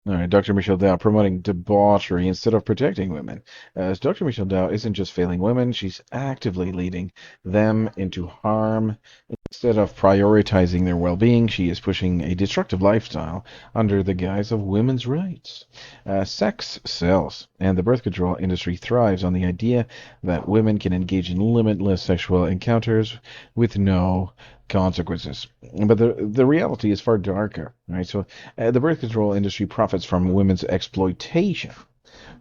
All right, Dr. Michelle Dow promoting debauchery instead of protecting women. As Dr. Michelle Dow isn't just failing women, she's actively leading them into harm. Instead of prioritizing their well being, she is pushing a destructive lifestyle under the guise of women's rights. Sex sells, and the birth control industry thrives on the idea that women can engage in limitless sexual encounters with no consequences. But the reality is far darker, right? So the birth control industry profits from women's exploitation,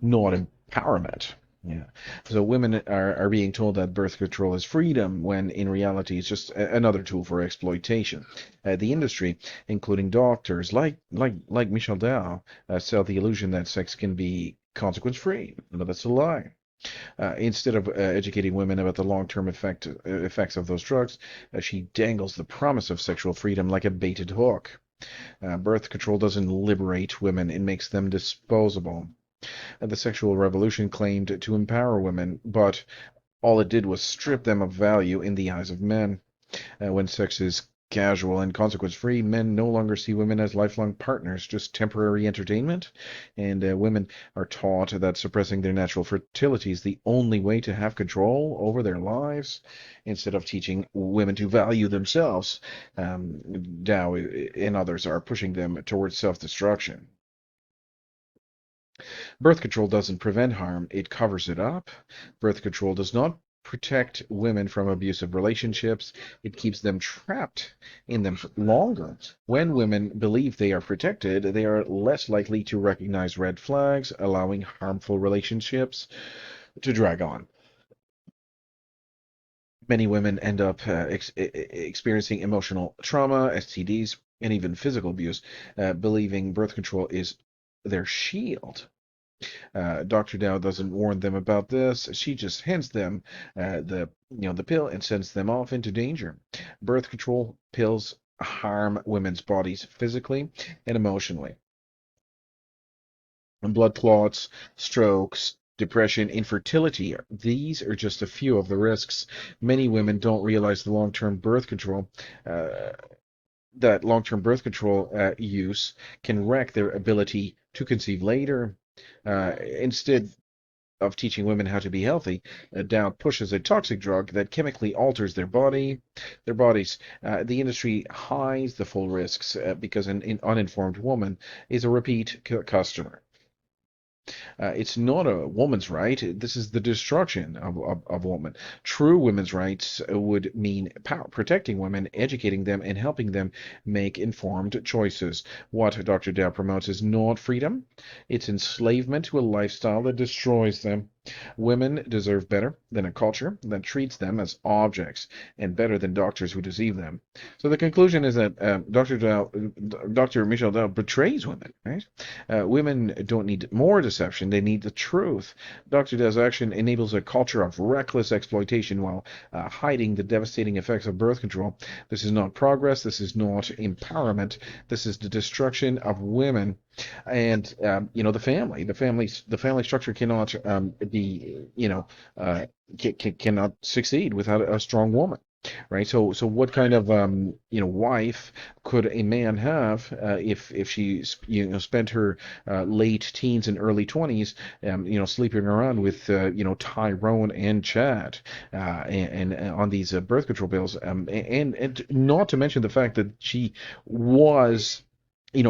not empowerment. Yeah. So women are being told that birth control is freedom when in reality it's just another tool for exploitation. The industry, including doctors like Michelle Dow, sell the illusion that sex can be consequence free. But that's a lie. Instead of educating women about the long-term effects of those drugs, she dangles the promise of sexual freedom like a baited hook. Birth control doesn't liberate women, it makes them disposable. The sexual revolution claimed to empower women, but all it did was strip them of value in the eyes of men. When sex is casual and consequence free, men no longer see women as lifelong partners, just temporary entertainment. And women are taught that suppressing their natural fertility is the only way to have control over their lives, instead of teaching women to value themselves. Dow and others are pushing them towards self destruction. Birth control doesn't prevent harm, it covers it up. Birth control does not protect women from abusive relationships, it keeps them trapped in them longer. When women believe they are protected, they are less likely to recognize red flags, allowing harmful relationships to drag on. Many women end up experiencing emotional trauma, STDs, and even physical abuse, believing birth control is their shield. Dr. Dow doesn't warn them about this. She just hands them the pill and sends them off into danger. Birth control pills harm women's bodies physically and emotionally. And blood clots, strokes, depression, infertility. These are just a few of the risks. Many women don't realize the uh, long-term birth control use can wreck their ability to conceive later. Instead of teaching women how to be healthy, Dow pushes a toxic drug that chemically alters their bodies. The industry hides the full risks because an uninformed woman is a repeat customer. It's not a woman's right. This is the destruction of women. True women's rights would mean protecting women, educating them, and helping them make informed choices. What Dr. Dow promotes is not freedom, it's enslavement to a lifestyle that destroys them. Women deserve better than a culture that treats them as objects, and better than doctors who deceive them. So the conclusion is that Dr. Michel Dow betrays women, right? Women don't need more deception, they need the truth. Dr. Dow's action enables a culture of reckless exploitation while hiding the devastating effects of birth control. This is not progress, this is not empowerment, this is the destruction of women. And the family structure cannot be cannot succeed without a strong woman, right? So what kind of wife could a man have if she spent her late teens and early 20s sleeping around with Tyrone and Chad and on these birth control pills, and not to mention the fact that she was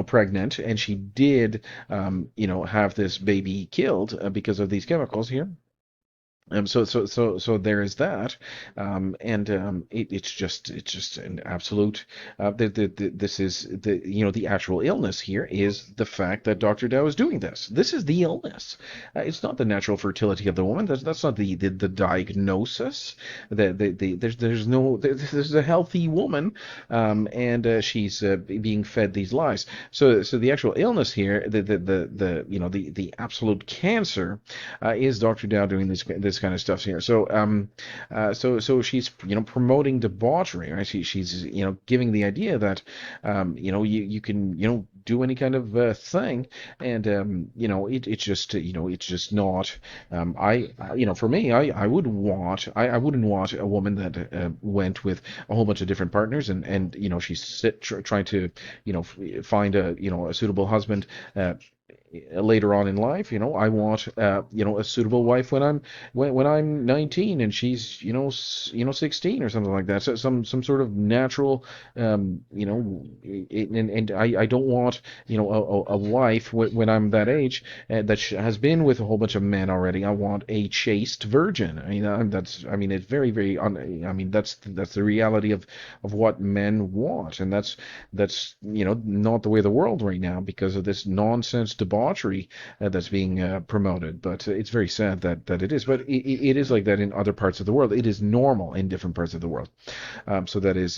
pregnant, and she did, have this baby killed because of these chemicals here. So there is that, it's just an absolute. This is the actual illness here is the fact that Dr. Dow is doing this. This is the illness. It's not the natural fertility of the woman. That's not the diagnosis. There's a healthy woman, and she's being fed these lies. So the actual illness here, the absolute cancer, is Dr. Dow doing this kind of stuff here. So she's promoting debauchery, right? She's giving the idea that you can do any kind of thing, and it's just not. For me, I wouldn't want a woman that went with a whole bunch of different partners, and she's trying to find a suitable husband. later on in life. I want a suitable wife when I'm 19 and she's 16 or something like that. So some sort of natural and I don't want a wife when I'm that age that has been with a whole bunch of men already. I want a chaste virgin. I mean it's very very I mean that's the reality of what men want, and that's not the way of the world right now because of this nonsense debauchery that's being promoted. But it's very sad that it is. But it is like that in other parts of the world. It is normal in different parts of the world. So that is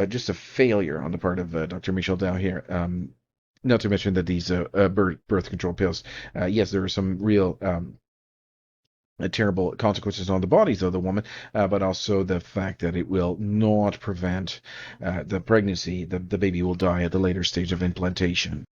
just a failure on the part of Dr. Michel Dow here. Not to mention that these birth control pills, yes, there are some real terrible consequences on the bodies of the woman, but also the fact that it will not prevent the pregnancy. The baby will die at the later stage of implantation.